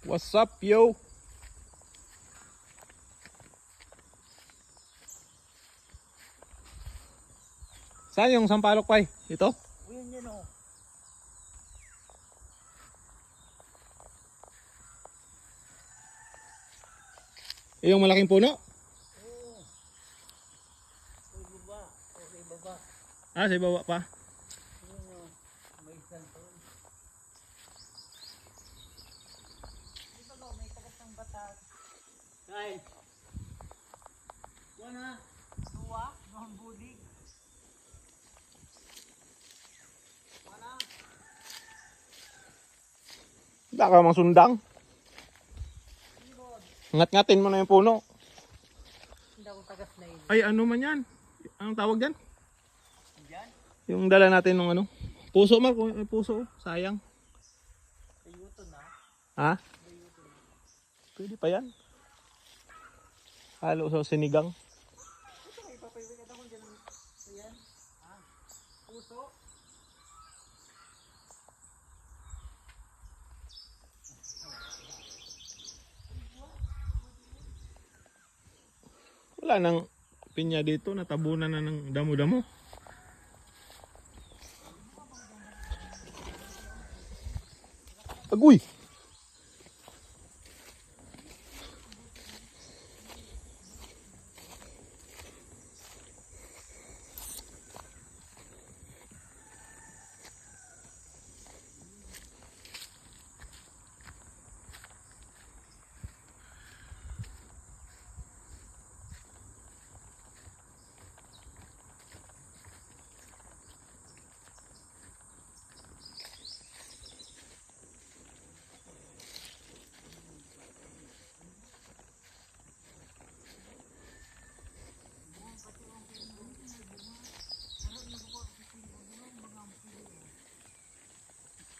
What's up, yo? Saan yung sampalok, Pai? Ito? Yun yun o. Yung malaking puno? Oo. Sa baba. O sa baba. Ah, sa baba pa. Yun o. May isang ton. Di ba may tagat ng batas? Kyle. Yan ha. Tuwa. Mga budig. Wala. Baka mang sundang. Ngat-ngatin mo na yung puno. Hindi ako tagas na yun. Ay, ano man yan? Anong tawag dyan? Diyan? Yung dala natin ng ano? Puso, Mark. May puso. Sayang. Sa yuto na. Ha? Pwede pa yan. Halo sa sinigang. Ito kayo papaywin ako dyan. Ayan. Ha? Puso. Wala nang pinya dito. Natabunan na ng damo-damo. Agoy!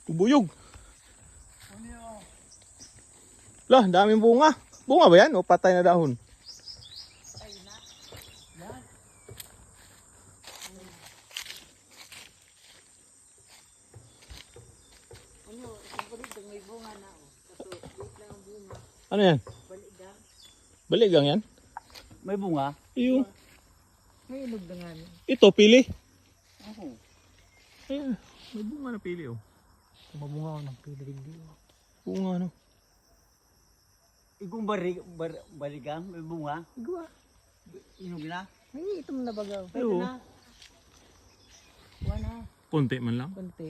Buyog. Ano yun? Lah, daming bunga. Bunga ba yan o patay na dahon? Ay na. Yan. Ano, isang kulit may bunga na o. Kaso, wait lang ang bunga. Ano yan? Baligang. Baligang yan? May bunga? Iyo. May inog na nga. Ito, pili. Oo. Ayan, may bunga na pili oh. Mabunga ko ng pilirindi. Bunga no. Ikong baligang, may bunga. Igwa. Inog na? May itom na bagaw. Ay, oo. na. Kuha na. Konti man lang. Kunti.